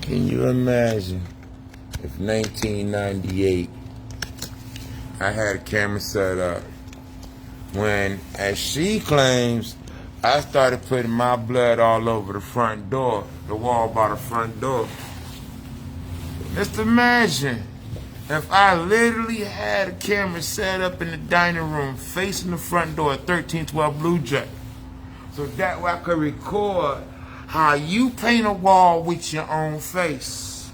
Can you imagine if 1998 I had a camera set up when, as she claims, I started putting my blood all over the front door, the wall by the front door. Just imagine if I literally had a camera set up in the dining room facing the front door at 1312 Blue Jack, so that way I could record how you paint a wall with your own face.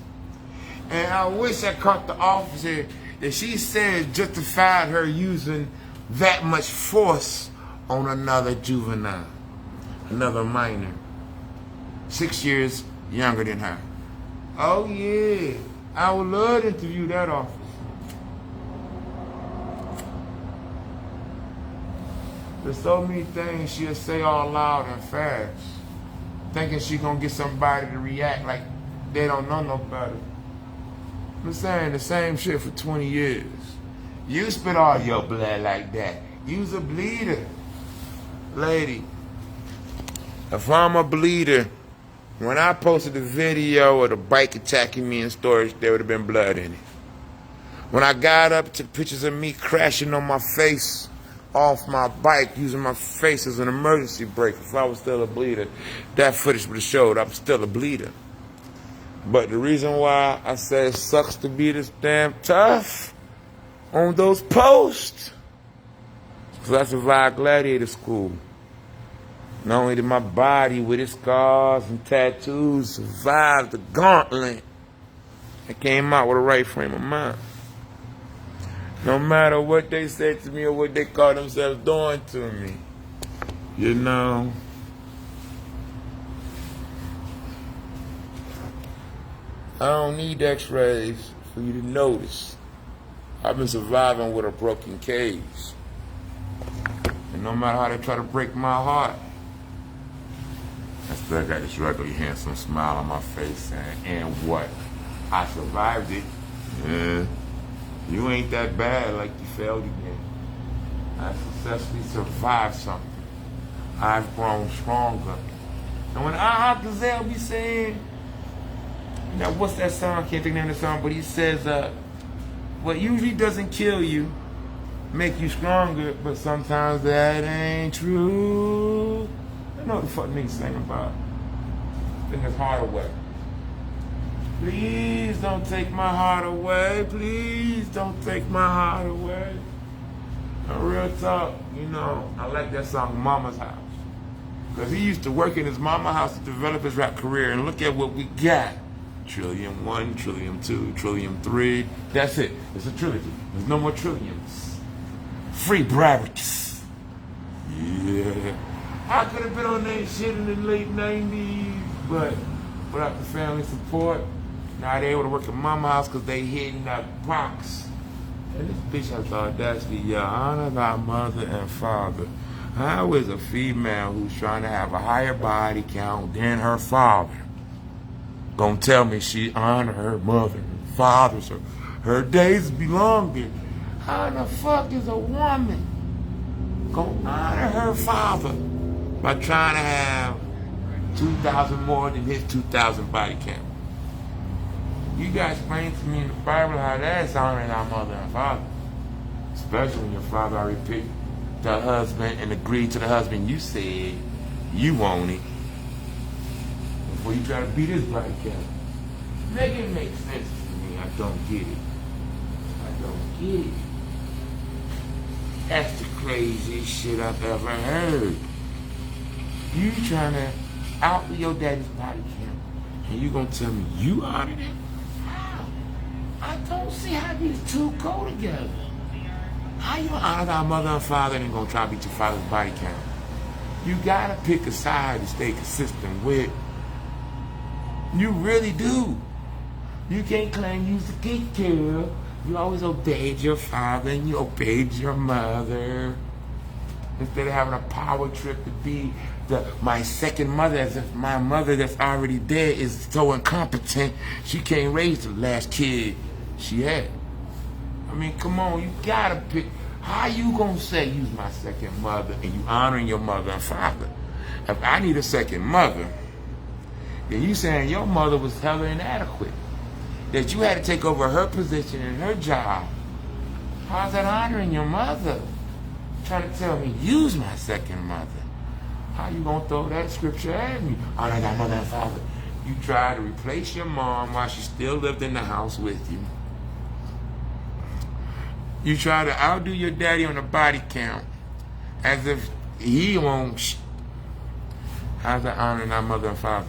And I wish I caught the officer that she said justified her using that much force on another juvenile, another minor, 6 years younger than her. Oh yeah, I would love to interview that officer. There's so many things she'll say all loud and fast, thinking she gonna get somebody to react like they don't know no better. I'm saying the same shit for 20 years. You spit all your blood like that. You's a bleeder. Lady, if I'm a bleeder, when I posted the video of the bike attacking me in storage, there would have been blood in it. When I got up, took pictures of me crashing on my face off my bike, using my face as an emergency brake. If I was still a bleeder, that footage would have showed I'm still a bleeder. But the reason why I say it sucks to be this damn tough on those posts, because I survived gladiator school. Not only did my body with its scars and tattoos survive the gauntlet, I came out with a right frame of mind. No matter what they said to me or what they call themselves doing to me, you know, I don't need x-rays for you to notice. I've been surviving with a broken cage. And no matter how they try to break my heart, I still got this regular handsome smile on my face saying, and what? I survived it. Yeah. You ain't that bad like you failed again. I successfully survived something. I've grown stronger. And when Gazelle be saying, now what's that song? I can't think of the name of the song, but he says, what usually doesn't kill you, make you stronger, but sometimes that ain't true. I know what the fuck niggas sing about. I think it's Hardaway. Please don't take my heart away. Please don't take my heart away. Now, real talk, you know, I like that song, Mama's House. Because he used to work in his mama's house to develop his rap career, and look at what we got. Trillium 1, Trillium 2, Trillium 3. That's it. It's a trilogy. There's no more trilliums. Free Bravericus. Yeah. I could have been on that shit in the late 90s, but without the family support, now they able to work at mama's house because they hitting that box. And this bitch has the audacity, yeah, honor thy mother and father. How is a female who's trying to have a higher body count than her father gonna tell me she honor her mother and father so her days be longer? How the fuck is a woman gonna honor her father by trying to have 2,000 more than his 2,000 body count? You guys explain to me in the Bible how that's honoring our mother and father. Especially when your father already picked the husband and agreed to the husband you said you wanted before you try to beat his body count. Make it make sense to me. I don't get it. I don't get it. That's the craziest shit I've ever heard. You trying to out your daddy's body count, and you gonna tell me you honored him? How? I don't see how these two go together. How you honor our mother and father and gonna try to beat your father's body count? You gotta pick a side to stay consistent with. You really do. You can't claim you was a good girl. You always obeyed your father and you obeyed your mother. Instead of having a power trip to be my second mother, as if my mother that's already dead is so incompetent, she can't raise the last kid she had. I mean, come on, you gotta pick. How you gonna say you's my second mother and you honoring your mother and father? If I need a second mother, Then you saying your mother was hella inadequate. That you had to take over her position and her job. How's that honoring your mother? Trying to tell me you's my second mother. How you gonna throw that scripture at me? Honor thy mother and father. You tried to replace your mom while she still lived in the house with you. You tried to outdo your daddy on the body count as if he won't. How's that honoring our mother and father?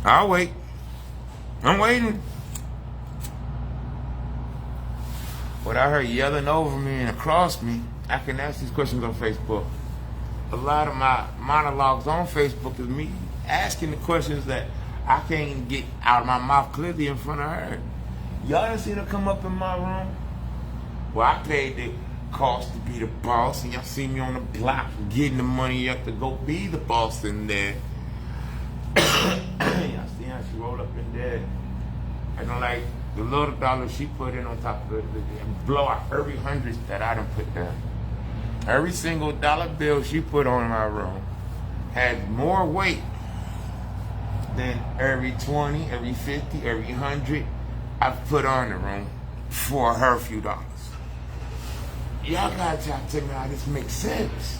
I'll wait. I'm waiting. Without her yelling over me and across me, I can ask these questions on Facebook. A lot of my monologues on Facebook is me asking the questions that I can't even get out of my mouth clearly in front of her. Y'all done seen her come up in my room? Well, I paid the cost to be the boss, and y'all see me on the block getting the money up to go be the boss in there. Y'all see how she rolled up in there. I don't like the little dollars she put in on top of it and blow out every hundred that I done put down. Every single dollar bill she put on in my room had more weight than every 20, every 50, every 100 I've put on the room for her few dollars. Y'all gotta try to tell me how this makes sense.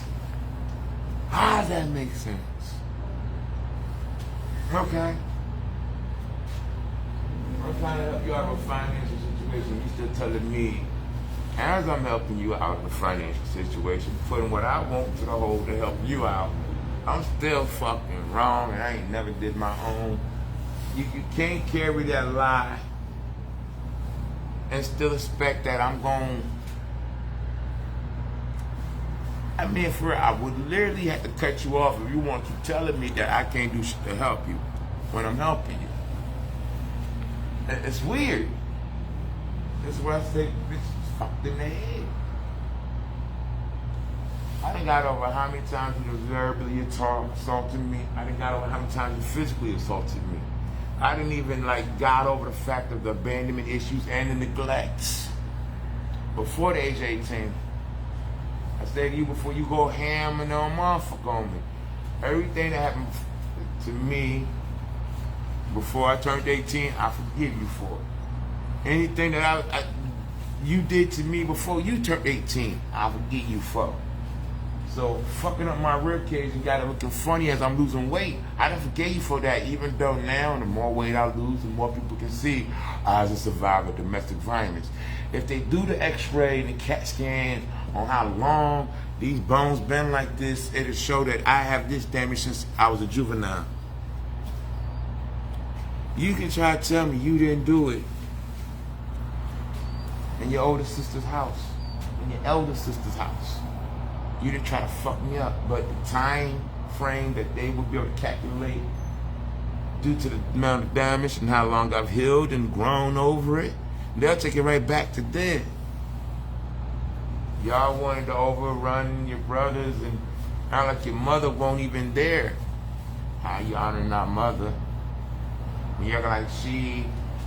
How does that make sense? Okay. I'm trying to help you out with a financial situation. You still telling me, as I'm helping you out in a financial situation, putting what I want to the hole to help you out, I'm still fucking wrong and I ain't never did my own. You can't carry that lie and still expect that I'm going. I mean, for real, I would literally have to cut you off if you want to keep telling me that I can't do shit to help you when I'm helping you. It's weird. That's why I say, bitch, fucked in the head. I done got over how many times you verbally assaulted me. I done got over how many times you physically assaulted me. I didn't even got over the fact of the abandonment issues and the neglects before the age of 18. I say to you before you go ham and no motherfucker on me. Everything that happened to me before I turned 18, I forgive you for it. Anything that you did to me before you turned 18, I forgive you for. So fucking up my rib cage and got it looking funny as I'm losing weight, I done forgave you for that, even though now the more weight I lose, the more people can see I was a survivor of domestic violence. If they do the x-ray and the CAT scan on how long these bones been like this, it'll show that I have this damage since I was a juvenile. You can try to tell me you didn't do it in your older sister's house, in your elder sister's house. You didn't try to fuck me up, but the time frame that they would be able to calculate due to the amount of damage and how long I've healed and grown over it, they'll take it right back to then. Y'all wanted to overrun your brothers and act like your mother won't even there. How you honoring our mother? When you're like she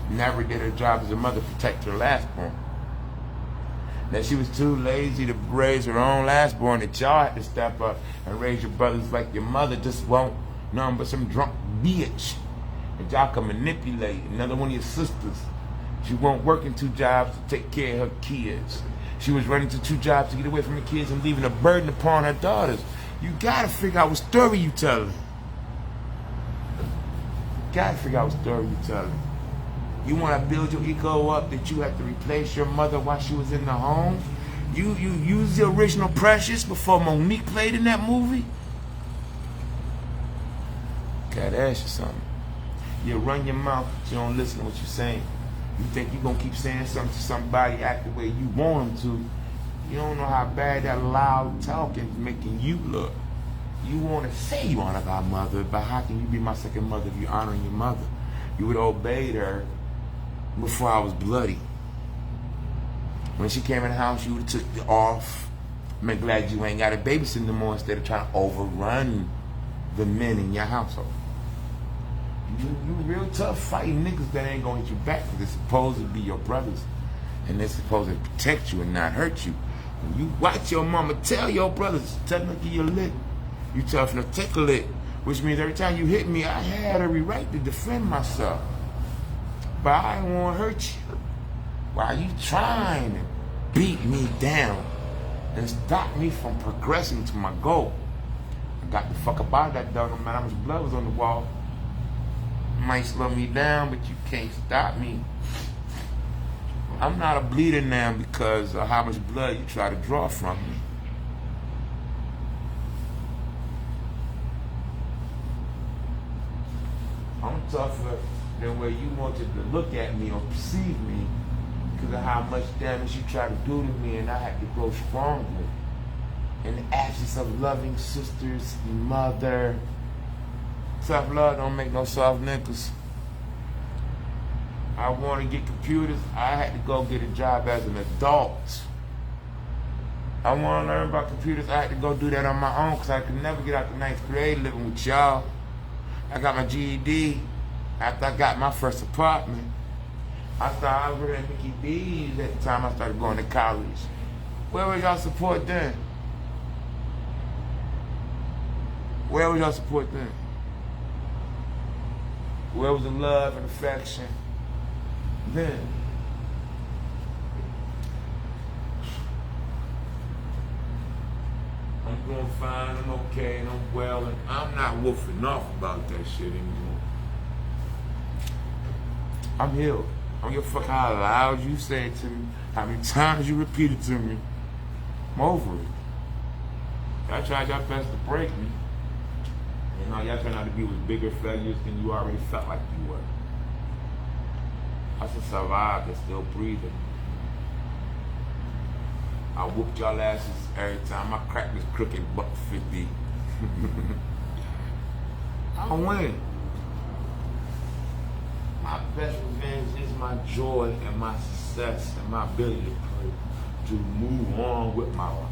never did her job as a mother to protect her lastborn. That she was too lazy to raise her own lastborn, that y'all had to step up and raise your brothers like your mother just won't, nothing but some drunk bitch. And y'all can manipulate another one of your sisters. She won't working 2 jobs to take care of her kids. She was running to 2 jobs to get away from the kids and leaving a burden upon her daughters. You gotta figure out what story you telling. Gotta figure out what story you telling. You want to build your ego up that you have to replace your mother while she was in the home? You use the original Precious before Monique played in that movie? Gotta ask you something. You run your mouth, but you don't listen to what you're saying. You think you're gonna keep saying something to somebody act the way you want them to. You don't know how bad that loud talking is making you look. You want to say you honor our mother, but how can you be my second mother if you're honoring your mother? You would have obeyed her before I was bloody. When she came in the house, you would have took it off. I'm glad you ain't got a babysitter no more instead of trying to overrun the men in your household. You real tough fighting niggas that ain't gonna hit you back because they're supposed to be your brothers and they're supposed to protect you and not hurt you. When you watch your mama tell your brothers, tell them to give you a lick. You tough enough to take a lick Which means every time you hit me, I had every right to defend myself. But I didn't want to hurt you. Why you trying to beat me down and stop me from progressing to my goal? I got the fuck up out of that dog, no matter how much blood was on the wall. You might slow me down, but you can't stop me. I'm not a bleeder now because of how much blood you try to draw from me. I'm tougher than where you wanted to look at me or perceive me because of how much damage you tried to do to me, and I had to grow stronger. In the absence of loving sisters, mother. Tough love don't make no soft niggas. I want to get computers. I had to go get a job as an adult. I want to learn about computers. I had to go do that on my own because I could never get out the 9th grade living with y'all. I got my GED after I got my first apartment. I started over at Mickey D's at the time I started going to college. Where was y'all support then? Where was y'all support then? Where was the love and affection then? I'm doing fine, I'm okay, and I'm well, and I'm not woofing off about that shit anymore. I'm healed. I don't give a fuck how loud you say it to me, how many times you repeat it to me. I'm over it. Y'all tried y'all best to break me. You know, y'all turned out to be with bigger failures than you already felt like you were. I still survived and still breathing. I whooped y'all asses every time I cracked this crooked $1.50. I win. My best revenge is my joy and my success and my ability to move on with my life.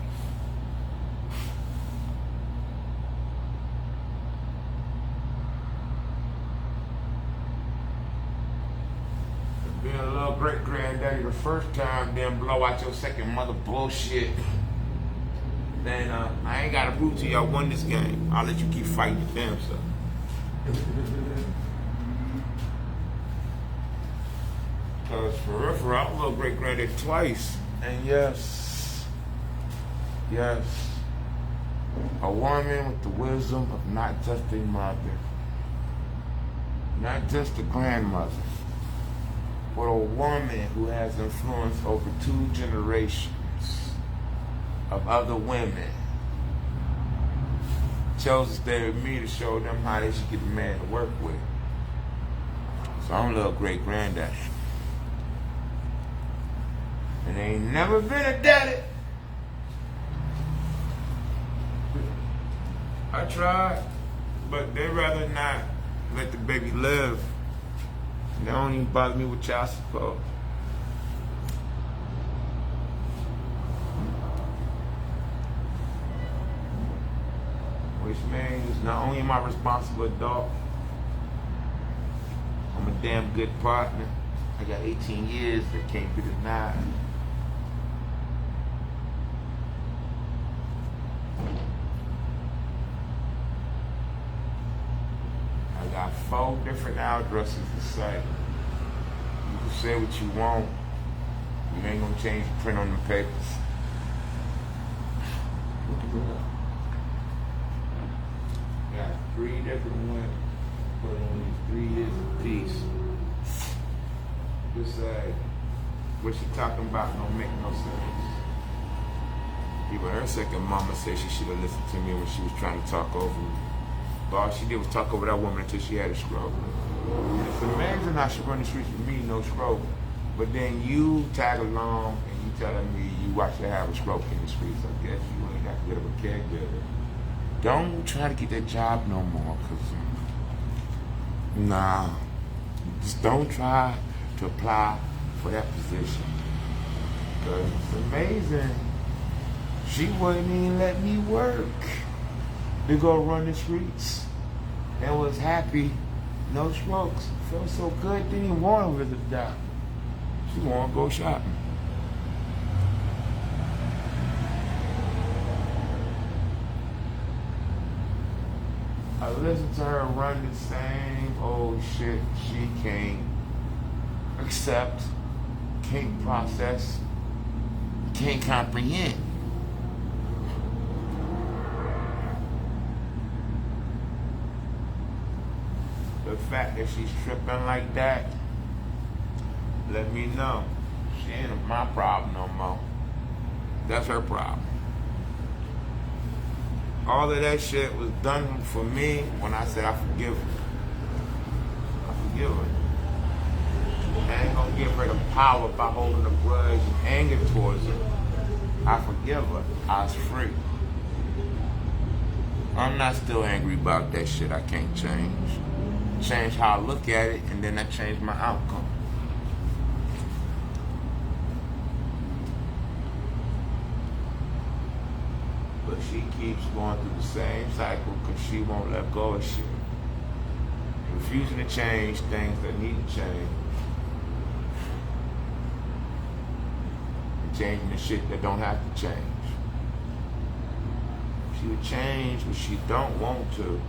Being a little great granddaddy the first time, then blow out your second mother bullshit. Then I ain't gotta prove to you I won this game. I'll let you keep fighting your damn self. Cause for real, I'm a little great granddaddy twice. And yes, a woman with the wisdom of not just a mother, not just a grandmother, but a woman who has influence over 2 generations of other women, chose to stay with me to show them how they should get a man to work with. So I'm a little great granddaddy. And ain't never been a daddy. I tried, but they rather not let the baby live. They don't even bother me with child support. Which means not only am I a responsible adult, I'm a damn good partner. I got 18 years that can't be denied. I got 4 different addresses to say. You can say what you want. You ain't gonna change the print on the papers. Got 3 different women put on these 3 years of peace. Just say, what she talking about don't make no sense. Even her second mama said she should have listened to me when she was trying to talk over me. But all she did was talk over that woman until she had a stroke. And it's amazing how she run the streets with me, no stroke. But then you tag along and you telling me you watch her have a stroke in the streets. I guess you ain't that good of a caregiver. Don't try to get that job no more, cause nah. Just don't try to apply for that position. Cause it's amazing. She wouldn't even let me work to go run the streets. And was happy, no strokes. Felt so good, didn't even want to visit the doctor. She wanted to go shopping. I listen to her run the same old shit she can't accept, can't process, can't comprehend. The fact that she's tripping like that, let me know. She ain't my problem no more. That's her problem. All of that shit was done for me when I said I forgive her. I forgive her. I ain't gonna give her the power by holding a grudge and anger towards her. I forgive her. I was free. I'm not still angry about that shit. I can't change. Change how I look at it, and then I change my outcome. But she keeps going through the same cycle because she won't let go of shit. Refusing to change things that need to change. And changing the shit that don't have to change. She would change what she don't want to.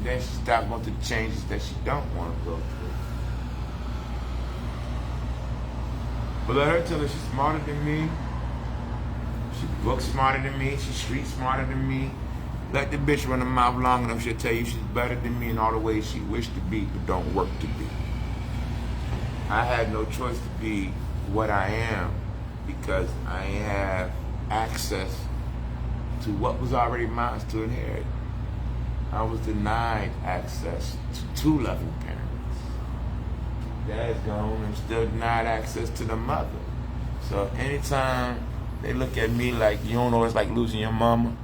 Then she stopped going through the changes that she don't want to go through. But let her tell her she's smarter than me. She's book smarter than me. She's street smarter than me. Let the bitch run her mouth long enough, she'll tell you she's better than me in all the ways she wished to be, but don't work to be. I had no choice to be what I am because I have access to what was already mine to inherit. I was denied access to two loving parents. Dad's gone, I'm still denied access to the mother. So anytime they look at me like, you don't know it's like losing your mama,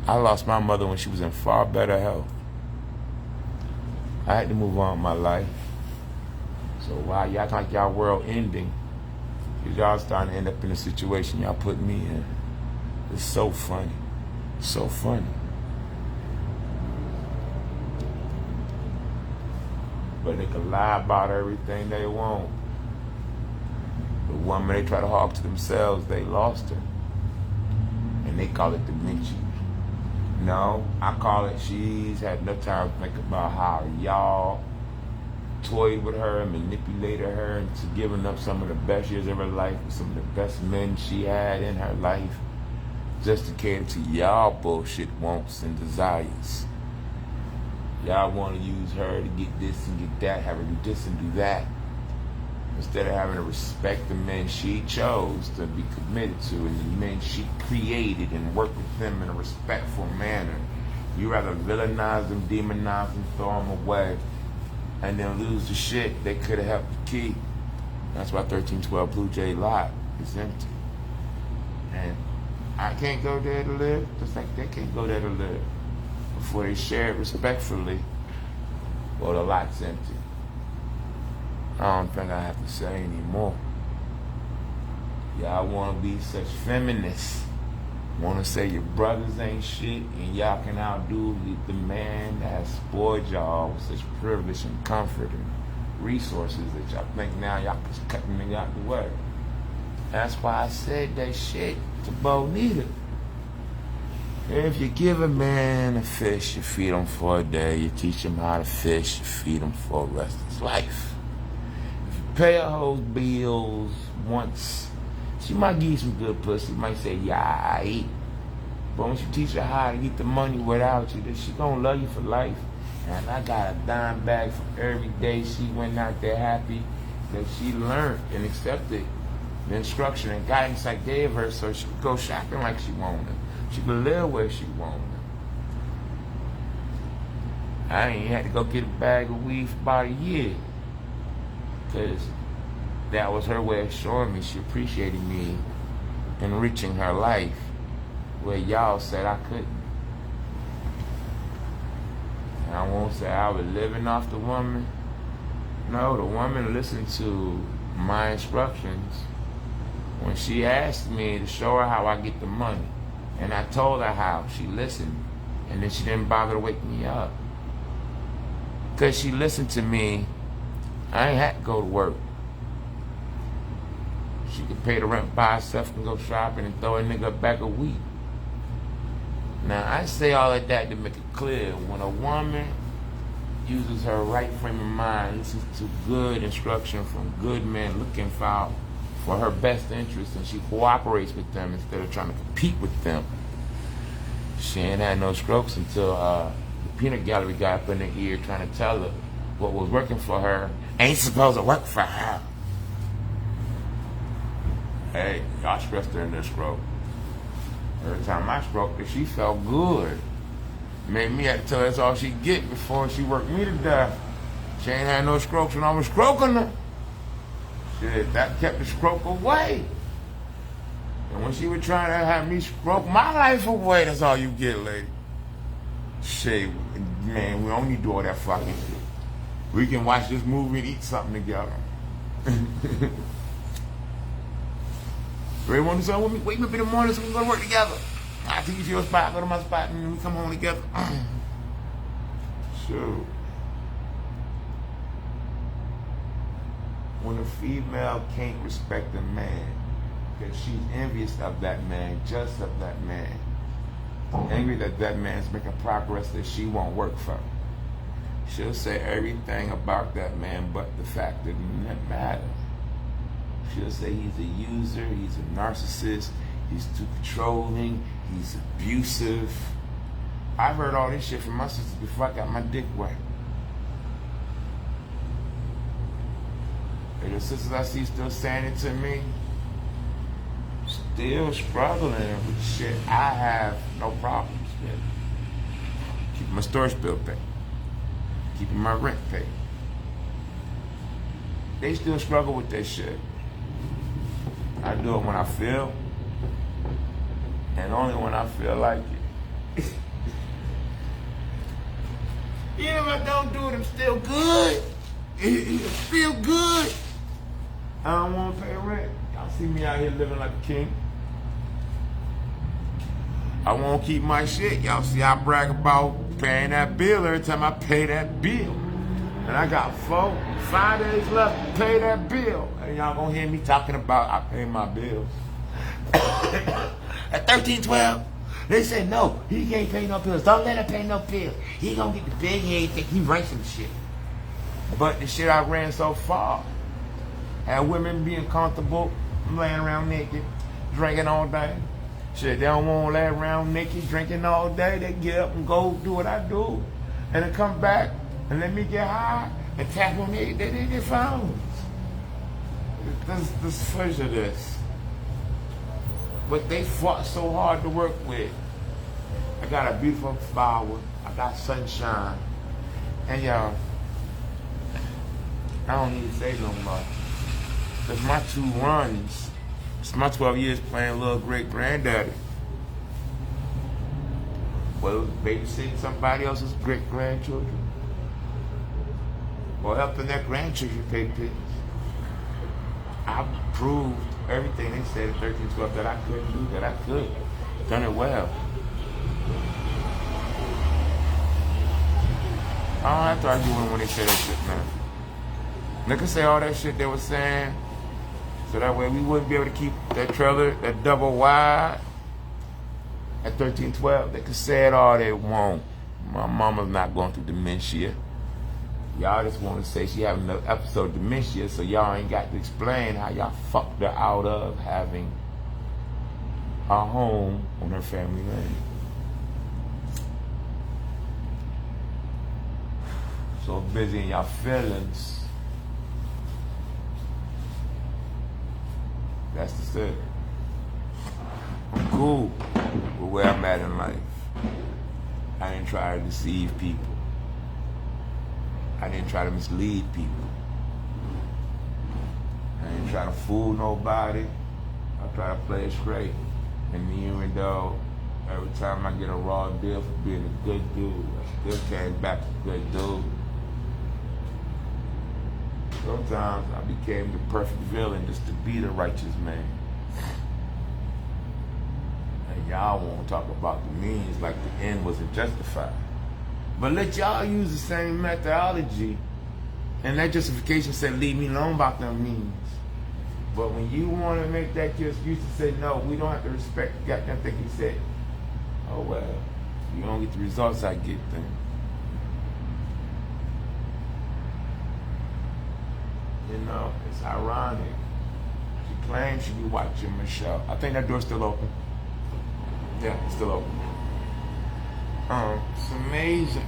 I lost my mother when she was in far better health. I had to move on with my life. So why y'all act like y'all world ending? Because y'all starting to end up in a situation y'all put me in. It's so funny. So funny. But they can lie about everything they want. The woman they try to hawk to themselves, they lost her. And they call it dementia. No, I call it she's had no time to think about how y'all toyed with her and manipulated her into giving up some of the best years of her life with some of the best men she had in her life just to cater to y'all bullshit wants and desires. Y'all want to use her to get this and get that, have her do this and do that, instead of having to respect the men she chose to be committed to and the men she created and work with them in a respectful manner. You rather villainize them, demonize them, throw them away, and then lose the shit they could have helped to keep. That's why 1312 Blue Jay lot is empty. And I can't go there to live, just like they can't go there to live. Before they share it respectfully, well, the lot's empty. I don't think I have to say anymore. Y'all want to be such feminists. Want to say your brothers ain't shit and y'all can outdo the man that has spoiled y'all with such privilege and comfort and resources that y'all think now y'all can cut them out the way. That's why I said that shit to Bonita. If you give a man a fish, you feed him for a day. You teach him how to fish, you feed him for the rest of his life. If you pay a hoe's bills once, she might give you some good pussy. Might say, yeah, I eat. But once you teach her how to get the money without you, then she gonna love you for life. And I got a dime bag for every day she went out there happy that she learned and accepted the instruction and guidance I gave her so she could go shopping like she wanted. She could live where she wanted. I ain't had to go get a bag of weed for about a year. Because that was her way of showing me she appreciated me enriching her life where y'all said I couldn't. And I won't say I was living off the woman. No, the woman listened to my instructions when she asked me to show her how I get the money. And I told her how. She listened. And then she didn't bother to wake me up. Because she listened to me, I ain't had to go to work. She could pay the rent by herself and go shopping and throw a nigga a bag of weed. Now, I say all of that to make it clear. When a woman uses her right frame of mind, listens to good instruction from good men looking for her best interest, and she cooperates with them instead of trying to compete with them, she ain't had no strokes until the peanut gallery guy up in her ear trying to tell her what was working for her ain't supposed to work for her. Hey, y'all stressed her in this stroke. Every time I stroked her, she felt good. Made me have to tell her that's all she get before she worked me to death. She ain't had no strokes when I was stroking her. Shit, that kept the stroke away. And when she was trying to have me stroke my life away, that's all you get, lady. Shit, man, we don't need to do all that fucking shit. We can watch this movie and eat something together. Ready want to do something with me? Wake me up in the morning so we can go to work together. I take you to your spot, go to my spot, and we come home together. Sure. When a female can't respect a man, because she's envious of that man, just of that man, angry that that man's making progress that she won't work for, she'll say everything about that man but the fact that it matters. She'll say he's a user, he's a narcissist, he's too controlling, he's abusive. I've heard all this shit from my sisters before I got my dick wet. And the sisters I see still saying it to me, still struggling with shit I have no problems with. Keeping my storage bill paid, keeping my rent paid. They still struggle with that shit. I do it when I feel, and only when I feel like it. Even if I don't do it, I'm still good. It feel good. I don't want to pay rent. Y'all see me out here living like a king. I won't keep my shit. Y'all see I brag about paying that bill every time I pay that bill. And I got 5 days left to pay that bill. And y'all gonna hear me talking about I pay my bills. At 1312, they said no, he can't pay no bills. Don't let him pay no bills. He gonna get the big head, think he ran some shit. But the shit I ran so far had women being comfortable, laying around naked, drinking all day. Shit, they don't want to lay around naked, drinking all day. They get up and go do what I do, and then come back and let me get high and tap on their phones. This footage of this. But they fought so hard to work with. I got a beautiful flower. I got sunshine. And y'all, I don't need to say no more. Because my 2 runs, it's my 12 years playing little great granddaddy. Well, babysitting somebody else's great grandchildren. Or helping their grandchildren pay bills. I proved everything they said at 1312 that I couldn't do, that I could. Done it well. I don't have to argue with them when they say that shit, man. Niggas say all that shit they were saying, so that way we wouldn't be able to keep that trailer, that double wide, at 1312. They can say it all they want. My mama's not going through dementia. Y'all just want to say she having an episode of dementia, so y'all ain't got to explain how y'all fucked her out of having a home on her family land. So busy in y'all feelings. That's the story. I'm cool with where I'm at in life. I didn't try to deceive people. I didn't try to mislead people. I didn't try to fool nobody. I try to play it straight. And even though every time I get a raw deal for being a good dude, I still came back a good dude. Sometimes I became the perfect villain just to be the righteous man. And y'all won't talk about the means like the end wasn't justified. But let y'all use the same methodology, and that justification said leave me alone about them means. But when you want to make that your excuse to say no, we don't have to respect the goddamn thing he said. Oh well. You don't get the results I get then. You know, it's ironic. She claims she be watching Michelle. I think that door's still open. Yeah, it's still open. It's amazing.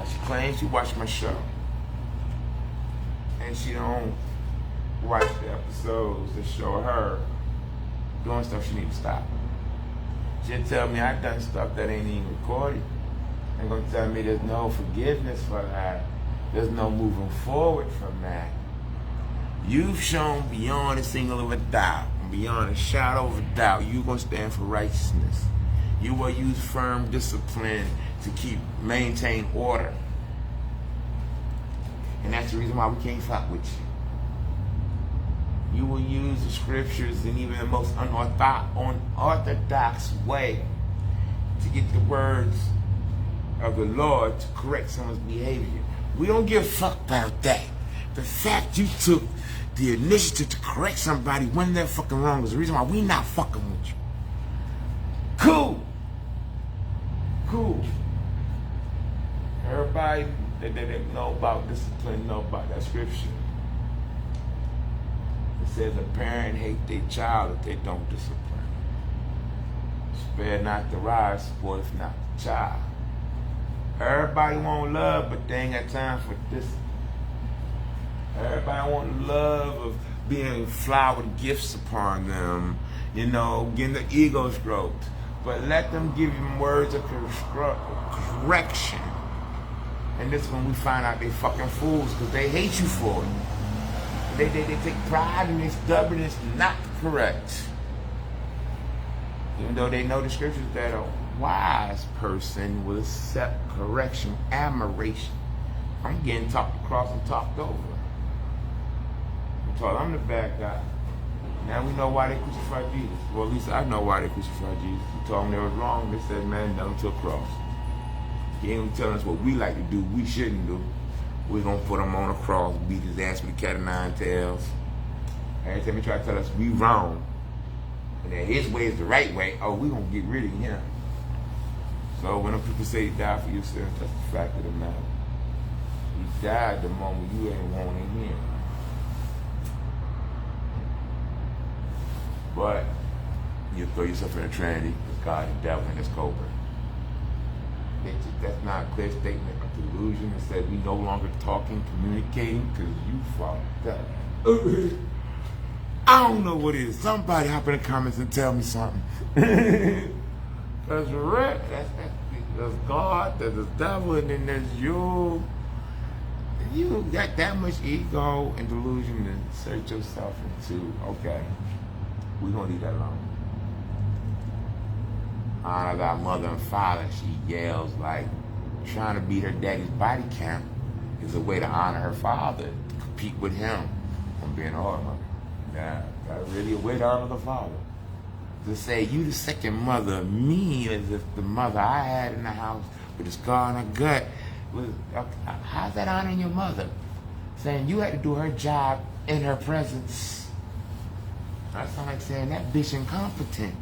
She claims she watched my show. And she don't watch the episodes that show her doing stuff she need to stop. She'll tell me I done stuff that ain't even recorded. And gonna tell me there's no forgiveness for that. There's no moving forward from that. You've shown beyond a single of a doubt, beyond a shadow of a doubt, you're gonna stand for righteousness. You will use firm discipline to maintain order. And that's the reason why we can't fuck with you. You will use the scriptures in even the most unorthodox way to get the words of the Lord to correct someone's behavior. We don't give a fuck about that. The fact you took the initiative to correct somebody when they're fucking wrong is the reason why we not fucking with you. Cool. Cool. Everybody that know about discipline know about that scripture. It says a parent hate their child if they don't discipline. Spare not the rod, spoileth not the child. Everybody want love, but they ain't got time for discipline. Everybody want love of being flowered gifts upon them, you know, getting the ego stroked. But let them give you words of correction. And this is when we find out they fucking fools because they hate you for it. They take pride in their stubbornness not to correct. Even though they know the scriptures that a wise person will accept correction, admiration. I'm getting talked across and talked over. I'm the bad guy. Now we know why they crucified Jesus. Well, at least I know why they crucified Jesus. He told them they was wrong. They said, man, nail him to a cross. He ain't telling us what we like to do, we shouldn't do. We're going to put him on a cross, beat his ass with a cat of nine tails. Every time he try to tell us we wrong, and that his way is the right way, oh, we're going to get rid of him. So when people say he died for your sins, that's the fact of the matter. He died the moment you ain't wanting him. But you throw yourself in a trinity with God, the devil, and his cobra. That's not a clear statement of delusion. It said we no longer talking, communicating, because you fucked up. I don't know what it is. Somebody hop in the comments and tell me something. That's right. There's God, there's the devil, and then there's you. You got that much ego and delusion to search yourself into, okay. We're going to leave that alone. Honor thy mother and father, she yells like trying to beat her daddy's body count is a way to honor her father, to compete with him on being a hard mother. Nah, that's really a way to honor the father. To say you the second mother of me as if the mother I had in the house with a scar on her gut was, how's that honoring your mother? Saying you had to do her job in her presence. I sound like saying that bitch incompetent.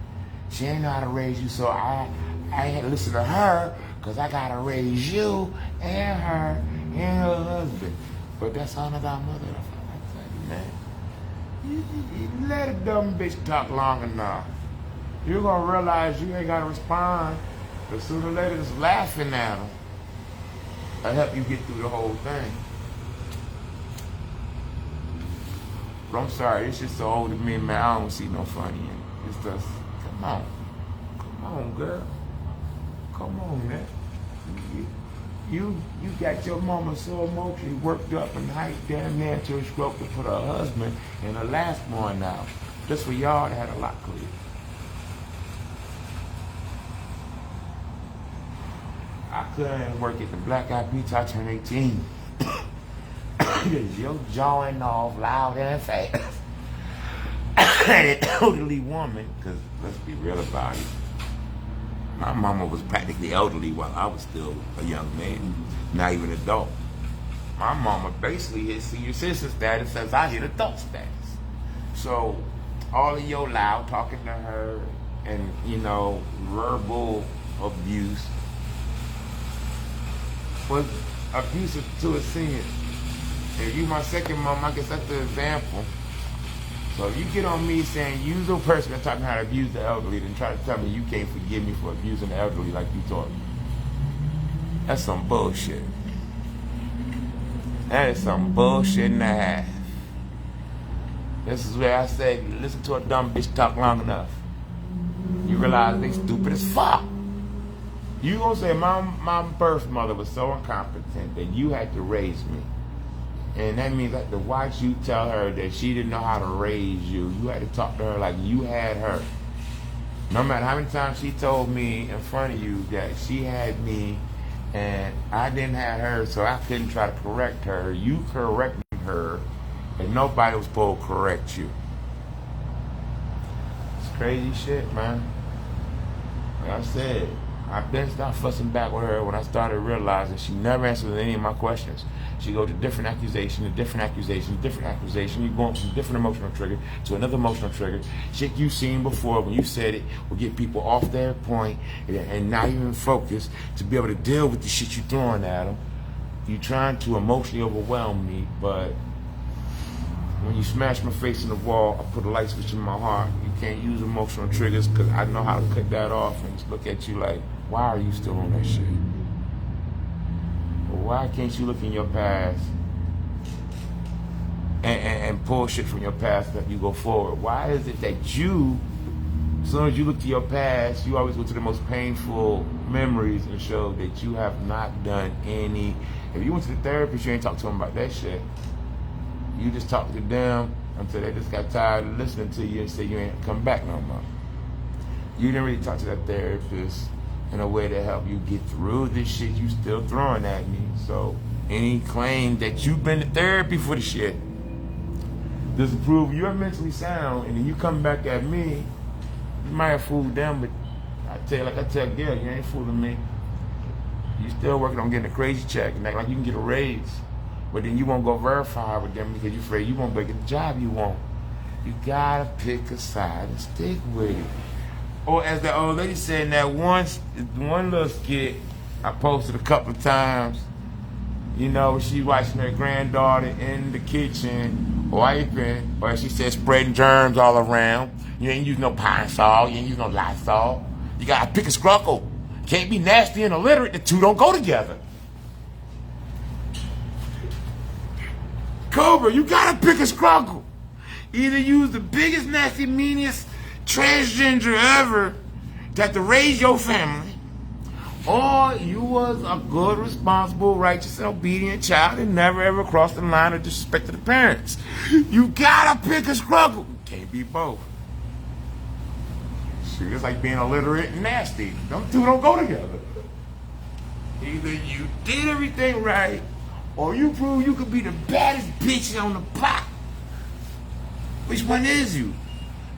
She ain't know how to raise you, so I had to listen to her because I got to raise you and her and her husband. But that's honor thy mother. I tell you, man. You let a dumb bitch talk long enough. You're going to realize you ain't got to respond. But sooner or later, just laughing at them. That'll help you get through the whole thing. But I'm sorry, it's just so old to me, man. I don't see no funny in it. It's just, come on, girl. Come on, man. You got your mama so emotionally worked up and hyped damn near to a stroke to put her husband and her last born out. Just for y'all that had a lot clear. I couldn't work at the Black Eyed Peas till I turned 18. Your jawing off loud and fast. An elderly woman, because let's be real about it. My mama was practically elderly while I was still a young man, not even adult. My mama basically hit senior citizen status as I hit adult status. So all of your loud talking to her, and, you know, verbal abuse was abusive to a senior. If you my second mom, I guess that's the example. So if you get on me saying you the person that's talking how to abuse the elderly, then try to tell me you can't forgive me for abusing the elderly like you taught me. That's some bullshit. That is some bullshit and a half. This is where I say, listen to a dumb bitch talk long enough. You realize they stupid as fuck. You gonna say my birth mother was so incompetent that you had to raise me. And that means I had to watch you tell her that she didn't know how to raise you. You had to talk to her like you had her. No matter how many times she told me in front of you that she had me and I didn't have her, so I couldn't try to correct her. You corrected her, and nobody was supposed to correct you. It's crazy shit, man. Like I said, I've been stopped fussing back with her when I started realizing she never answered any of my questions. She goes to different accusation, to different accusation, different accusation. You're going from different emotional trigger to another emotional trigger. Shit you've seen before when you said it will get people off their point and not even focus to be able to deal with the shit you're throwing at them. You're trying to emotionally overwhelm me, but when you smash my face in the wall, I put a light switch in my heart. You can't use emotional triggers because I know how to cut that off and just look at you like, why are you still on that shit? Why can't you look in your past and pull shit from your past that you go forward? Why is it that you, as soon as you look to your past, you always go to the most painful memories and show that you have not done any? If you went to the therapist, you ain't talk to them about that shit. You just talk to them until they just got tired of listening to you and say you ain't come back no more. You didn't really talk to that therapist in a way to help you get through this shit you still throwing at me. So any claim that you've been to therapy for the shit doesn't prove you're mentally sound, and then you come back at me, you might have fooled them, but I tell Gail, you ain't fooling me. You still working on getting a crazy check and act like you can get a raise, but then you won't go verify with them because you're afraid you won't get the job you want. You gotta pick a side and stick with it. Or as the old lady said in that one little skit I posted a couple of times, you know, she watching her granddaughter in the kitchen wiping, or she said spreading germs all around. You ain't use no Pine Sol, you ain't use no Lysol. You gotta pick a scruckle. Can't be nasty and illiterate, the two don't go together. Cobra, you gotta pick a scruckle. Either use the biggest, nasty, meanest transgender ever to have to raise your family, or you was a good, responsible, righteous, and obedient child and never ever crossed the line of disrespect to the parents. You gotta pick a struggle. Can't be both. Shit, it's like being illiterate and nasty. Them two don't go together. Either you did everything right, or you prove you could be the baddest bitch on the block. Which one is you?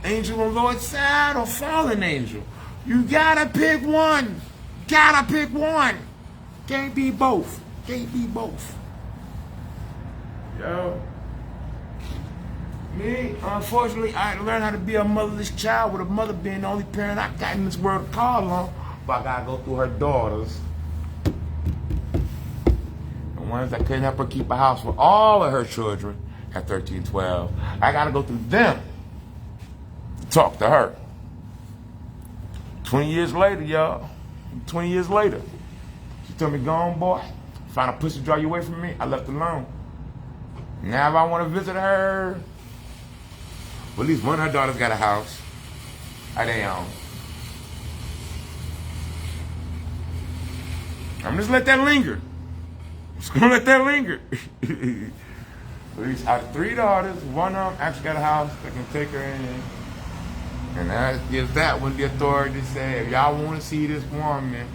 Angel on Lord's side or fallen angel? You gotta pick one. Gotta pick one. Can't be both. Can't be both. Yo. Me, unfortunately, I had to learn how to be a motherless child with a mother being the only parent I got in this world to call on. But I gotta go through her daughters. The ones that couldn't help her keep a house for all of her children at 13, 12. I gotta go through them. Talk to her. 20 years later, y'all. 20 years later. She told me, go on, boy. Find a pussy to draw you away from me. I left alone. Now if I want to visit her, well, at least one of her daughters got a house of their own. I'm just let that linger. Just gonna let that linger. At least out of 3 daughters, one of them actually got a house that can take her in. And that gives that one the authority to say, if y'all want to see this woman,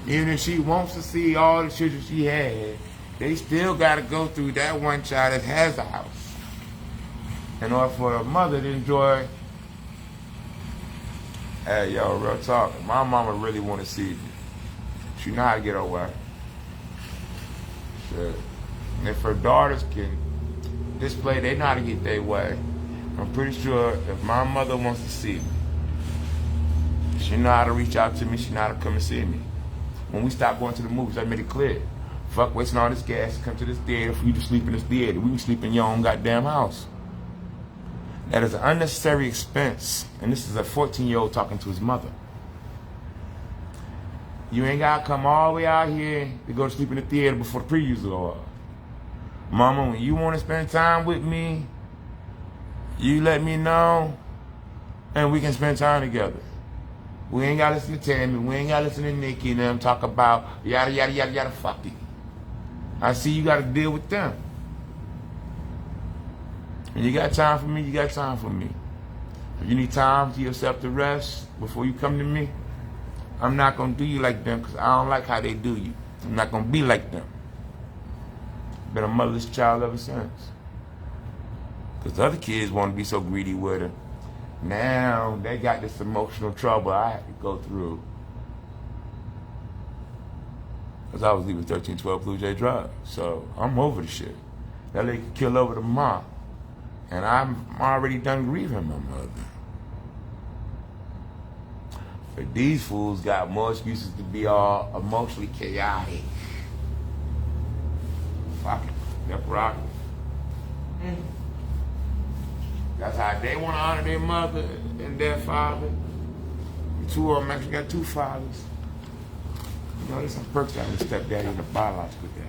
even if she wants to see all the children she had, they still got to go through that one child that has a house in order for a mother to enjoy. Hey, yo, real talk. My mama really want to see me. She know how to get her way. Shit. And if her daughters can display, they know how to get their way. I'm pretty sure if my mother wants to see me, She know how to reach out to me. She know how to come and see me. When we stopped going to the movies, I made it clear. Fuck wasting all this gas to come to this theater for you to sleep in this theater. We can sleep in your own goddamn house. That is an unnecessary expense. And this is a 14-year-old talking to his mother. You ain't gotta come all the way out here to go to sleep in the theater before the previews go up. Mama, when you wanna spend time with me, you let me know and we can spend time together. We ain't gotta listen to Tammy, we ain't gotta listen to Nikki and them talk about yada yada yada yada, fuck it. I see you gotta deal with them. And you got time for me, you got time for me. If you need time to yourself to rest before you come to me, I'm not gonna do you like them because I don't like how they do you. I'm not gonna be like them. Been a motherless child ever since. Because the other kids want to be so greedy with her. Now they got this emotional trouble I had to go through. Because I was leaving 1312 Blue Jay Drive. So I'm over the shit. That lady could kill over the mom. And I'm already done grieving my mother. But these fools got more excuses to be all emotionally chaotic. Fuck it. They're rocking. That's how they want to honor their mother and their father. The two of them actually got two fathers. You know, there's some perks out of the stepdaddy and the biological daddy.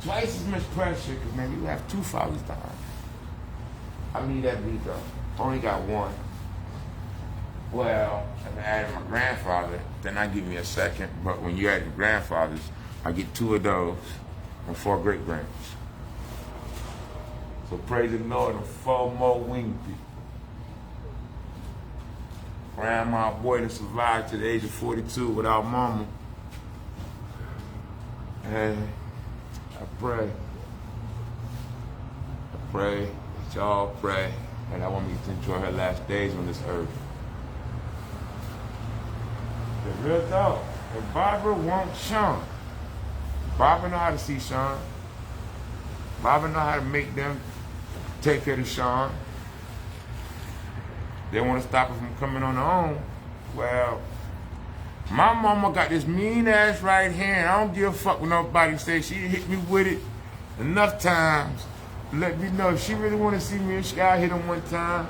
Twice as much pressure, because man, you have two fathers to honor. I leave that be though. Only got one. Well, if I added my grandfather, then I give me a second. But when you add the grandfathers, I get two of those and 4 great-grands. So praise the Lord and 4 more winged people. Grandma boy that survived to the age of 42 without mama. And I pray that y'all pray, and I want me to enjoy her last days on this earth. The real talk. If Barbara wants Sean, Barbara know how to see Sean. Barbara know how to make them take care of Sean. They want to stop her from coming on her own. Well, my mama got this mean ass right hand. I don't give a fuck what nobody say. She hit me with it enough times to let me know if she really want to see me. She got hit him one time.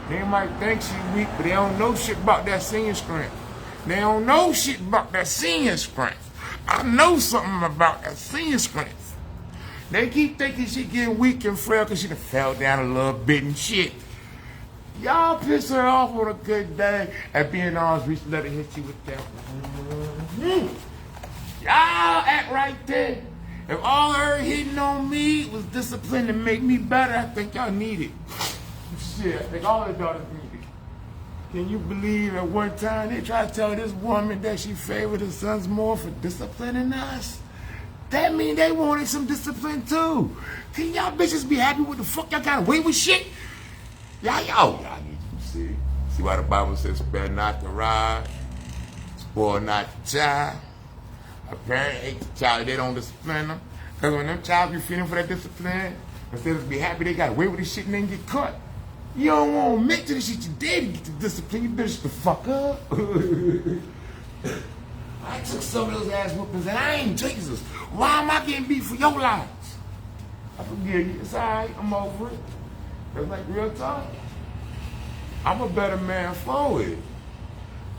They might think she weak, but they don't know shit about that singing strength. They don't know shit about that singing strength. I know something about that singing strength. They keep thinking she getting weak and frail because she done fell down a little bit and shit. Y'all piss her off on a good day and being honest, we should let her hit you with that. Y'all act right there. If all her hitting on me was discipline to make me better, I think y'all need it. Shit, I think all her daughters need it. Can you believe at one time they tried to tell this woman that she favored her sons more for disciplining us? That mean they wanted some discipline too. Can y'all bitches be happy with the fuck y'all got away with shit? Y'all need to see. See why the Bible says, spare not the rod, spoil not the child. A parent hates the child, they don't discipline them. Because when them child be feeling for that discipline, instead of be happy they got away with this shit and then get caught. You don't want to admit to the shit you did to get the discipline, you better shut the fuck up. I took some of those ass whoopings and I ain't Jesus. Why am I getting beat for your lives? I forgive you, it's alright, I'm over it. It's like real talk. I'm a better man for it.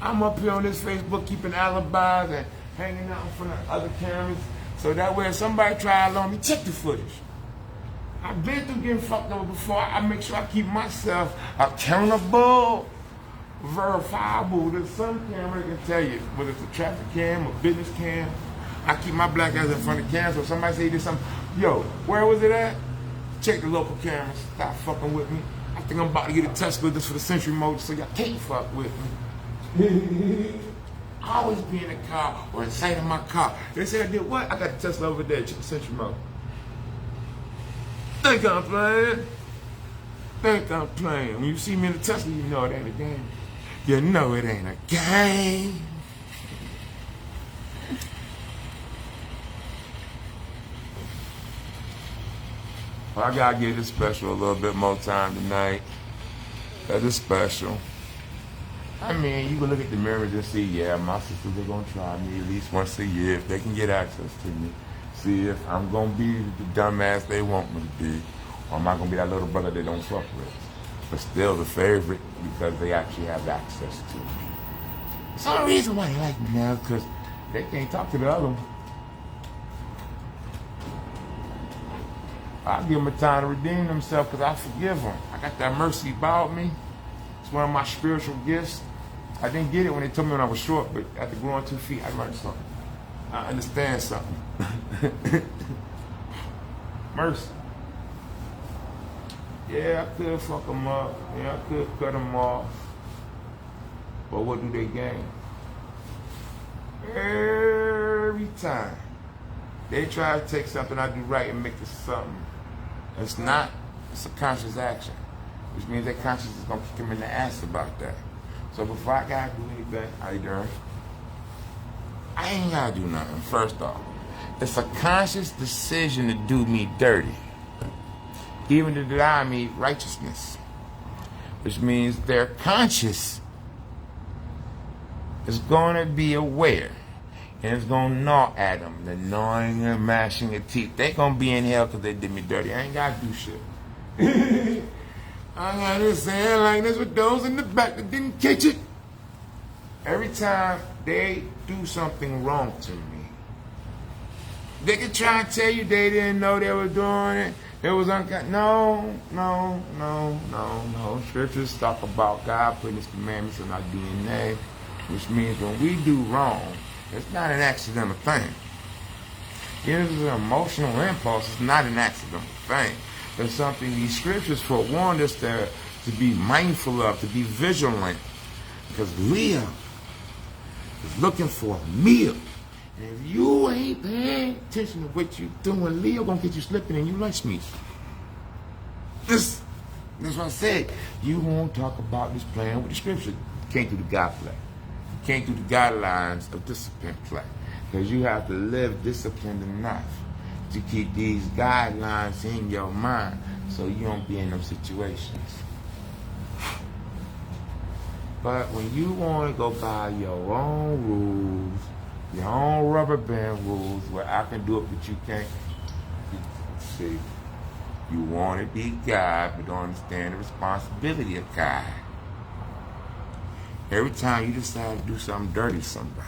I'm up here on this Facebook keeping alibis and hanging out in front of other cameras so that way if somebody tries on me, check the footage. I've been through getting fucked over before. I make sure I keep myself accountable, verifiable. There's some camera that can tell you whether it's a traffic cam or business cam. I keep my black ass in front of cams so if somebody say you did something, yo, where was it at? Check the local cameras. Stop fucking with me. I think I'm about to get a Tesla just for the Century Mode so y'all can't fuck with me. I always be in the car or inside of my car. They say I did what? I got a Tesla over there. Check the Century Mode. Think I'm playing. Think I'm playing. When you see me in the Tesla, you know it ain't a game. You know it ain't a game. Well, I gotta give this special a little bit more time tonight. That is special. I mean, you can look at the mirrors and see, yeah, my sisters are going to try me at least once a year if they can get access to me. See if I'm going to be the dumbass they want me to be, or am I going to be that little brother they don't fuck with. But still the favorite because they actually have access to me. It's the only reason why they like me now because they can't talk to the other one. I give them a time to redeem themselves because I forgive them. I got that mercy about me. It's one of my spiritual gifts. I didn't get it when they told me when I was short, but after growing 2 feet, I learned something. I understand something. Mercy. Yeah, I could fuck them up. Yeah, I could cut them off. But what do they gain? Every time they try to take something I do right and make it something it's not, it's a conscious action. Which means that conscience is going to kick him in the ass about that. So before I got to do anything, how you doing? I ain't got to do nothing, first off. It's a conscious decision to do me dirty. Even to deny me righteousness. Which means their conscious is going to be aware. And it's going to gnaw at them. The gnawing and mashing of teeth. They going to be in hell because they did me dirty. I ain't got to do shit. I got to say like this with those in the back that didn't catch it. Every time they do something wrong to me, they can try and tell you they didn't know they were doing it. It was unkind. No. Scriptures talk about God putting His commandments in our DNA, which means when we do wrong, it's not an accidental thing. It is an emotional impulse. It's not an accidental thing. It's something these scriptures forewarned us to be mindful of, to be vigilant. Because Leo is looking for a meal. And if you ain't paying attention to what you're doing, Leo gonna get you slipping and you lunch meat. That's what I said. You won't talk about this playing with the scripture. You can't do the God play. You can't do the guidelines of discipline play. Because you have to live disciplined enough to keep these guidelines in your mind so you don't be in them situations. But when you want to go by your own rules, your own rubber band rules, where I can do it but you can't, see, you want to be God but don't understand the responsibility of God. Every time you decide to do something dirty to somebody,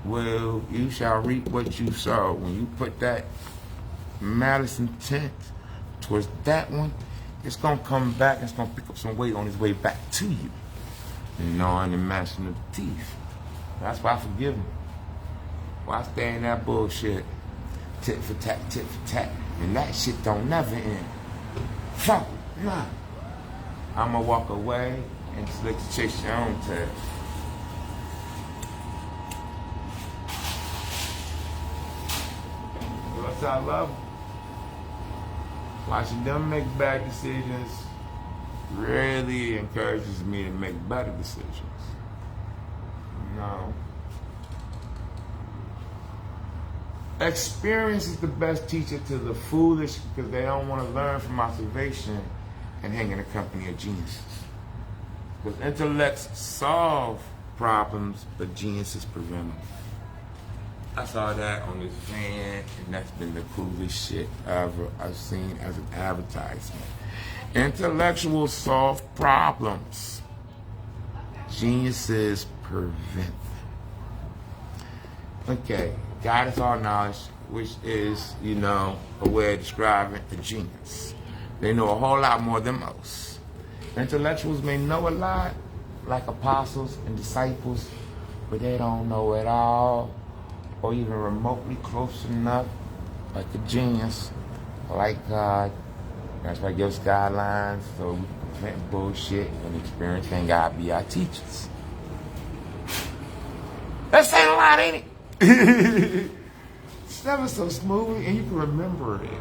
well, you shall reap what you sow. When you put that malice intent towards that one, it's going to come back and it's going to pick up some weight on its way back to you. And gnawing and mashing of the teeth. That's why I forgive them. Why I stay in that bullshit. Tit for tat, tit for tat. And that shit don't never end. Fuck it, nah. I'ma walk away and just let you chase your own tail. That's how I love them. Watching them make bad decisions really encourages me to make better decisions. No. Experience is the best teacher to the foolish because they don't want to learn from observation and hang in the company of geniuses. Because intellects solve problems, but geniuses prevent them. I saw that on this van, and that's been the coolest shit ever I've seen as an advertisement. Intellectuals solve problems. Geniuses prevent them. Okay, God is all knowledge, which is, a way of describing a genius. They know a whole lot more than most. Intellectuals may know a lot, like apostles and disciples, but they don't know it all, or even remotely close enough, like a genius, like God. That's why He gives guidelines, so we can prevent bullshit and experience and God be our teachers. That's saying a lot, ain't it? It's never so smooth, and you can remember it.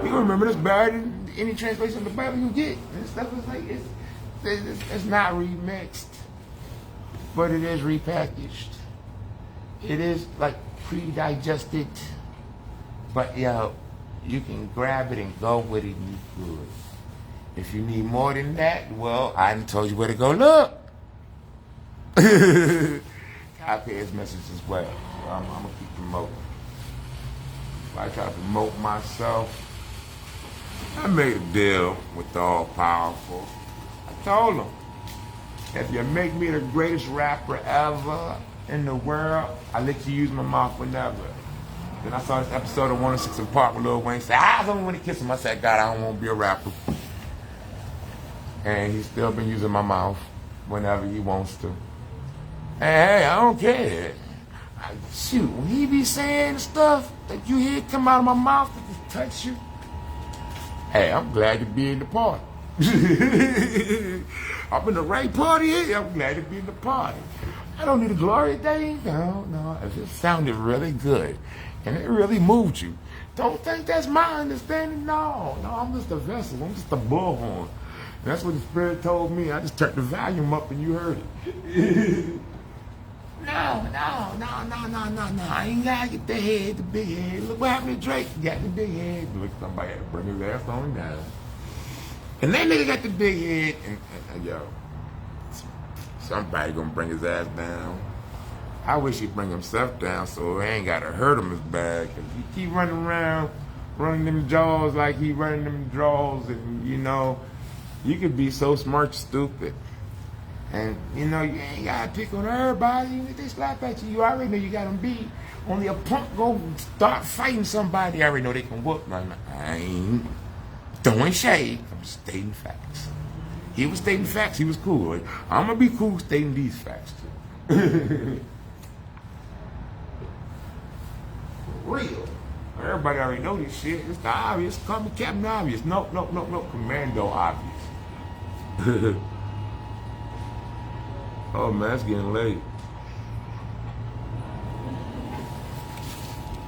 You can remember this better than any translation of the Bible you get. And stuff is like, it's not remixed, but it is repackaged. It is like pre-digested, but you can grab it and go with it and you good. If you need more than that, well, I done told you where to go look. Copy his message as well. So I'm gonna keep promoting. If I try to promote myself, I made a deal with the all powerful. I told him, if you make me the greatest rapper ever in the world, I let you use my mouth whenever. Then I saw this episode of 106 in Park with Lil Wayne say, I don't want to kiss him. I said, God, I don't want to be a rapper. And he's still been using my mouth whenever he wants to. Hey, I don't care. Shoot, when he be saying stuff that you hear come out of my mouth that just touch you, hey, I'm glad to be in the party. I'm in the right party here. I'm glad to be in the party. I don't need a glory day. No. It just sounded really good. And it really moved you. Don't think that's my understanding. No, I'm just a vessel. I'm just a bullhorn. And that's what the Spirit told me. I just turned the volume up and you heard it. No. I ain't gotta get the head, the big head. Look what happened to Drake. He got the big head. Look, somebody had to bring his ass on down. And that nigga got the big head. And yo, somebody gonna bring his ass down. I wish he'd bring himself down so he ain't gotta hurt him as bad. Cause he keep running around, running them jaws like he running them draws. And you know, you could be so smart, stupid. And, you know, you ain't got to pick on everybody. Even if they slap at you, you already know you got them beat. Only a punk go start fighting somebody, I already know they can whoop. I ain't throwing shade. I'm stating facts. He was stating facts. He was cool. I'm going to be cool stating these facts, too. For real. Everybody already know this shit. It's the obvious. Call me Captain Obvious. No. Commando Obvious. Oh man, it's getting late.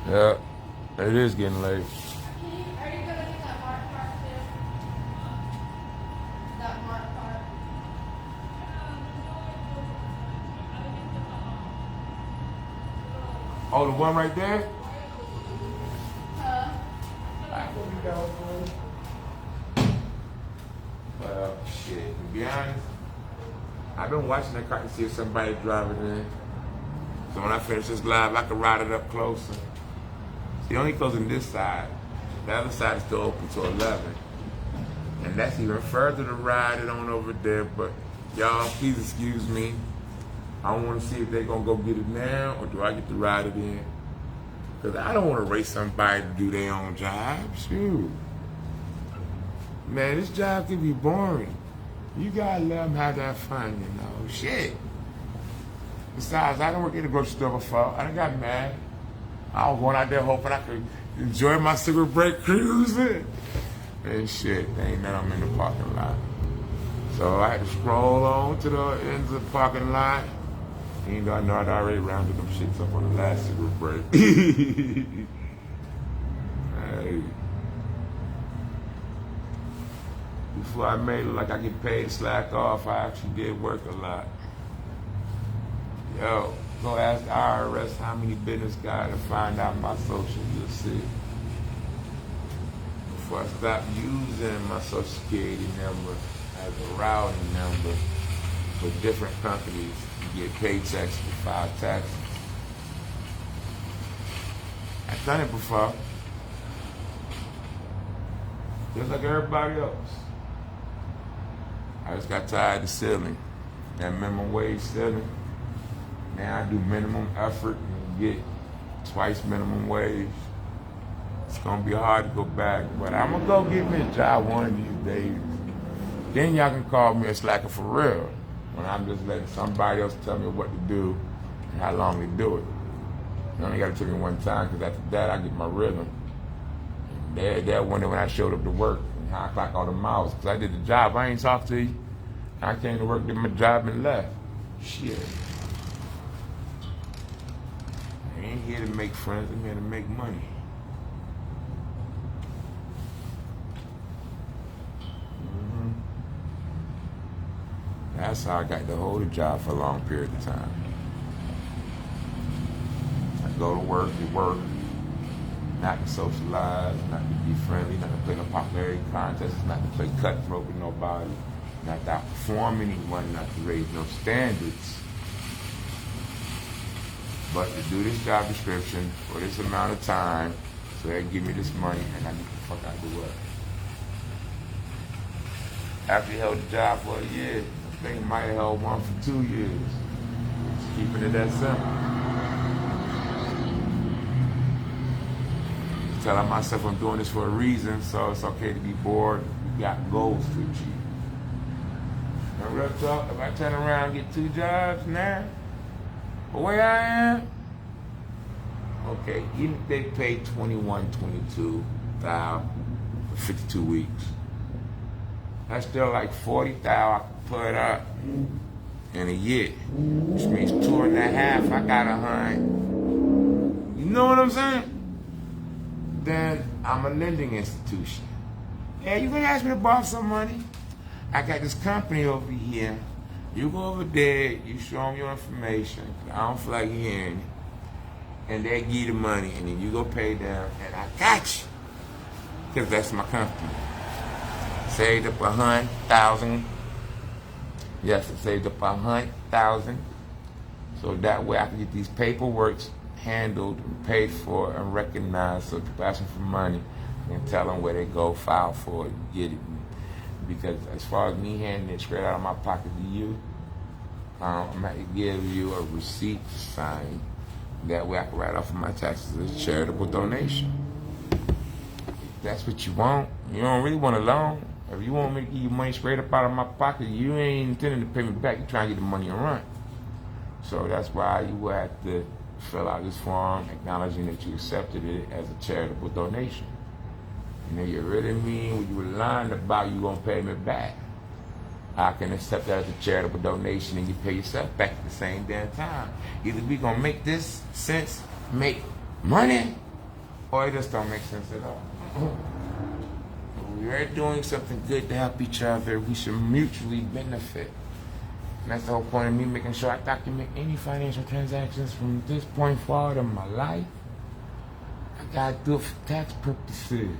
Yeah, it is getting late. Are you gonna get that Mark part too? That Mark part? Oh, the one right there? Well, shit, to be honest, I've been watching that car to see if somebody driving in. So when I finish this live, I can ride it up closer. See, only closing this side. The other side is still open till 11. And that's even further to ride it on over there. But y'all, please excuse me. I want to see if they're going to go get it now or do I get to ride it in? Because I don't want to race somebody to do their own job. Shoot. Man, this job can be boring. You gotta let them have that fun, you know. Shit. Besides, I done worked in the grocery store before. I done got mad. I was going out there hoping I could enjoy my cigarette break cruising. And shit, they ain't let them in the parking lot. So I had to scroll on to the ends of the parking lot. Even though I know I'd already rounded them shits up on the last cigarette break. Hey. Before I made it like I get paid to slack off, I actually did work a lot. Yo, go ask the IRS how many business guys to find out my social, you'll see. Before I stop using my social security number as a routing number for different companies to get paychecks to file taxes. I've done it before. Just like everybody else. I just got tired of selling. That minimum wage selling. Now I do minimum effort and get twice minimum wage. It's gonna be hard to go back, but I'm gonna go get me a job one of these days. Then y'all can call me a slacker for real. When I'm just letting somebody else tell me what to do and how long to do it. You only gotta take me one time, because after that I get my rhythm. That one day when I showed up to work, and I clock all the miles, because I did the job, I ain't talked to you. I came to work, did my job, and left. Shit. I ain't here to make friends, I'm here to make money. That's how I got to hold a job for a long period of time. I go to work, not to socialize, not to be friendly, not to play no popularity contests, not to play cutthroat with nobody, not to outperform anyone, not to raise no standards. but to do this job description for this amount of time, so they give me this money, and I get the fuck out of the way. After he held the job for a year, I think he might have held one for 2 years. Just keeping it that simple. Telling myself I'm doing this for a reason, so it's okay to be bored. We got goals to achieve. Now, real talk, if I turn around and get 2 jobs now, the way I am, okay, even if they pay $21,000, $22,000 for 52 weeks, that's still like $40,000 I can put up in a year, which means 2.5. I got 100. You know what I'm saying? Then I'm a lending institution. Yeah, you gonna ask me to borrow some money? I got this company over here. You go over there, you show them your information. I don't feel like hearing it. And they give you the money, and then you go pay them, and I got you. Because that's my company. Saved up 100,000. Yes, I saved up 100,000. So that way I can get these paperwork handled and paid for and recognized, so people asking for money and tell them where they go, file for it, and get it. Because as far as me handing it straight out of my pocket to you, I'm going to give you a receipt to sign. That way I can write off of my taxes as a charitable donation. If that's what you want. You don't really want a loan. If you want me to give you money straight up out of my pocket, you ain't intending to pay me back. You're trying to get the money and run. So that's why you will have to fill out this form acknowledging that you accepted it as a charitable donation. And if you really mean what you were lying about, you gonna pay me back, I can accept that as a charitable donation and you pay yourself back at the same damn time. Either we gonna make this sense, make money, or it just don't make sense at all. If we're doing something good to help each other, we should mutually benefit. And that's the whole point of me making sure I document any financial transactions from this point forward in my life. I gotta do it for tax purposes.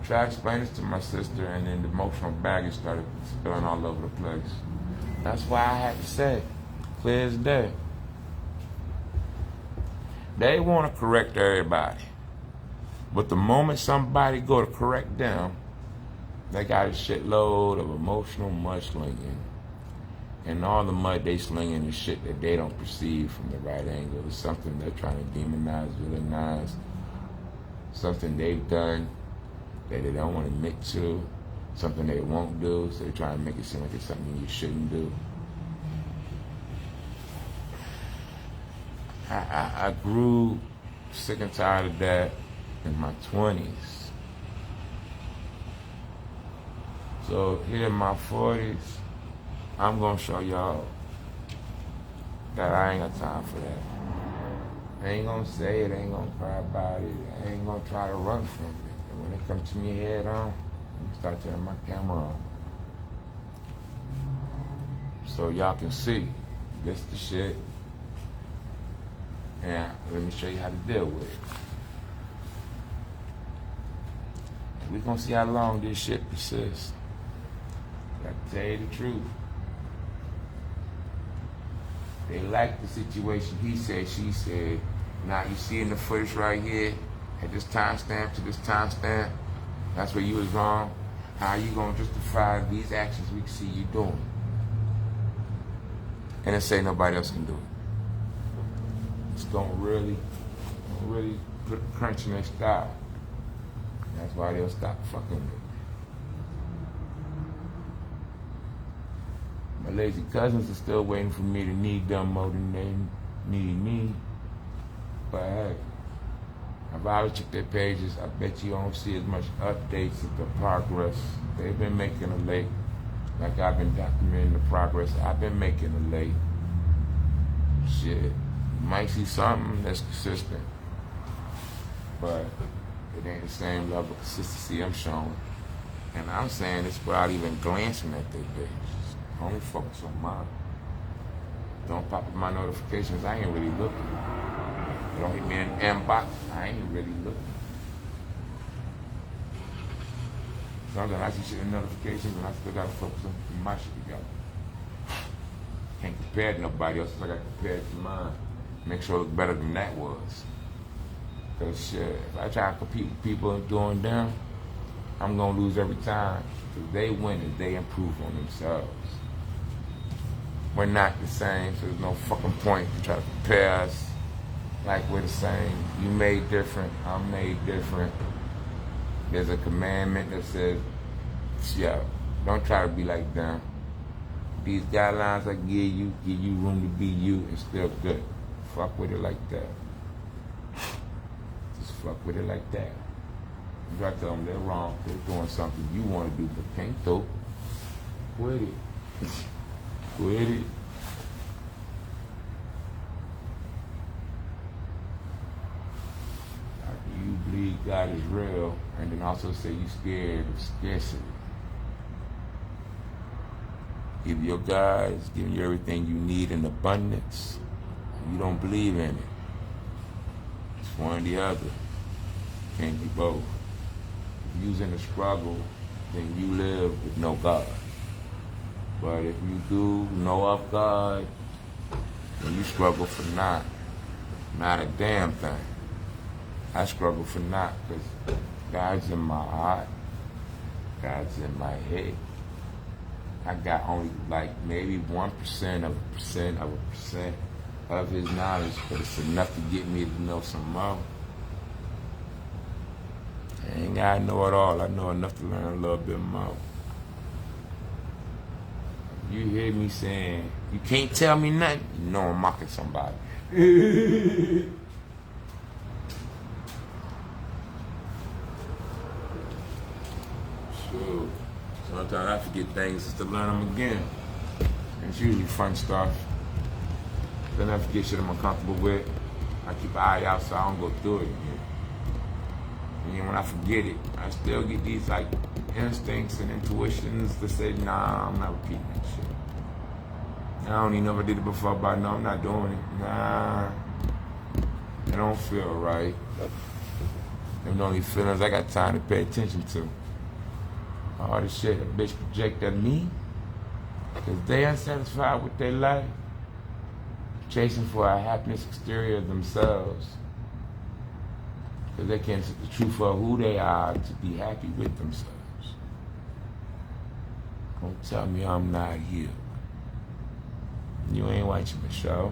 Tried to explain this to my sister, and then the emotional baggage started spilling all over the place. That's why I had to say, clear as day. They want to correct everybody. But the moment somebody go to correct them, they got a shitload of emotional mudslinging. And all the mud they slinging is shit that they don't perceive from the right angle. It's something they're trying to demonize, villainize. Something they've done that they don't want to admit to. Something they won't do, so they're trying to make it seem like it's something you shouldn't do. I grew sick and tired of that in my 20s. So here in my 40s, I'm gonna show y'all that I ain't got time for that. I ain't gonna say it, I ain't gonna cry about it, I ain't gonna try to run from it. And when it comes to me head on, I'm gonna start turning my camera on. So y'all can see this the shit. And let me show you how to deal with it. We're gonna see how long this shit persists. Gotta tell you the truth. They like the situation he said, she said. Now you see in the footage right here, at this timestamp to this timestamp, that's where you was wrong. How you gonna justify these actions we see you doing? And then say nobody else can do it. It's gonna really put a crunch in their style. And that's why they'll stop fucking with it. My lazy cousins are still waiting for me to need them more than they need me. But hey, if I would check their pages, I bet you don't see as much updates of the progress they've been making of late. Like I've been documenting the progress I've been making of late. Shit, you might see something that's consistent, but it ain't the same level of consistency I'm showing. And I'm saying this without even glancing at their pages. Only focus on mine. Don't pop up my notifications, I ain't really looking. Don't hit me in the inbox, I ain't really looking. Sometimes I see shit in notifications and I still gotta focus on my shit together. Can't compare to nobody else. I got compared to mine. Make sure it look better than that was. Cause shit, if I try to compete with people doing them, I'm gonna lose every time. Cause they win and they improve on themselves. We're not the same, so there's no fucking point to try to compare us like we're the same. You made different, I'm made different. There's a commandment that says, yo, don't try to be like them. These guidelines I give you room to be you and still good. Fuck with it like that. Just fuck with it like that. You gotta tell them they're wrong, they're doing something you want to do but can't do. Quit it. Quit it. After you believe God is real, and then also say you scared of scarcity. If your God is giving you everything you need in abundance, you don't believe in it. It's one or the other. Can't be both. If you're in a struggle, then you live with no God. But if you do know of God, then you struggle for not a damn thing. I struggle for not because God's in my heart, God's in my head. I got only like maybe 1% of a percent of his knowledge, but it's enough to get me to know some more. I ain't gotta know it all. I know enough to learn a little bit more. You hear me saying, you can't tell me nothing, you know I'm mocking somebody. So, sometimes I forget things just to learn them again. It's usually fun stuff. Then I forget shit I'm uncomfortable with. I keep an eye out so I don't go through it again. And when I forget it, I still get these like instincts and intuitions to say, nah, I'm not repeating that shit. I don't even know if I did it before, but no, I'm not doing it. Nah, it don't feel right. Them the only feelings I got time to pay attention to. All the shit a bitch project at me, because they unsatisfied with their life, chasing for a happiness exterior of themselves, because they can't see the truth of who they are to be happy with themselves. Don't tell me I'm not healed. You ain't watching the show.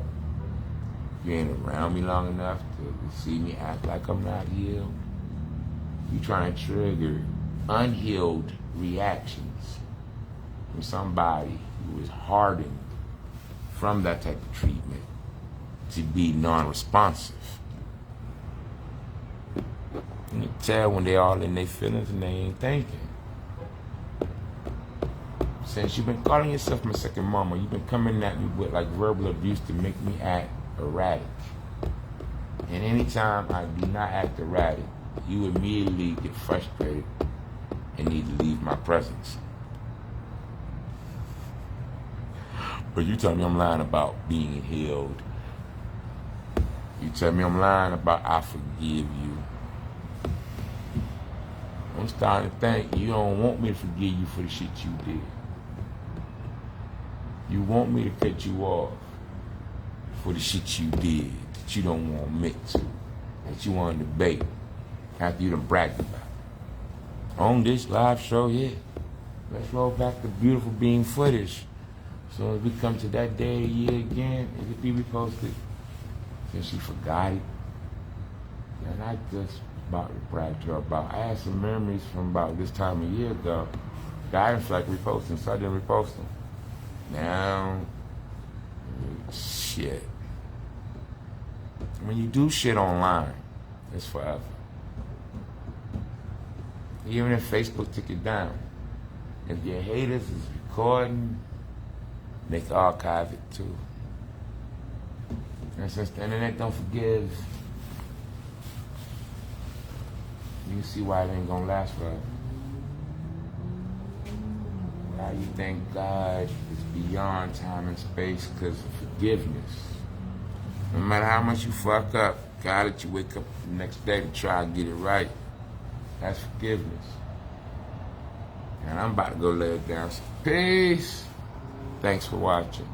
You ain't around me long enough to see me act like I'm not healed. You trying to trigger unhealed reactions from somebody who is hardened from that type of treatment to be non-responsive. You can tell when they all in their feelings and they ain't thinking. Since you've been calling yourself my second mama, you've been coming at me with like verbal abuse to make me act erratic. And anytime I do not act erratic, you immediately get frustrated and need to leave my presence. But you tell me I'm lying about being healed. You tell me I'm lying about I forgive you. I'm starting to think you don't want me to forgive you for the shit you did. You want me to cut you off for the shit you did that you don't want to admit to, that you want to debate after you done bragged about. On this live show here, let's roll back the beautiful being footage. So as we come to that day of the year again, it'll be reposted. Since she forgot it. And I just about to brag to her about. I had some memories from about this time a year ago. I didn't feel like reposting, so I didn't repost them. Now, shit. When you do shit online, it's forever. Even if Facebook took it down, if your haters is recording, they can archive it too. And since the internet don't forgive, you can see why it ain't gonna last forever. Why you think God is beyond time and space because of forgiveness. No matter how much you fuck up, God let you wake up the next day to try and get it right. That's forgiveness. And I'm about to go lay it down. So peace. Thanks for watching.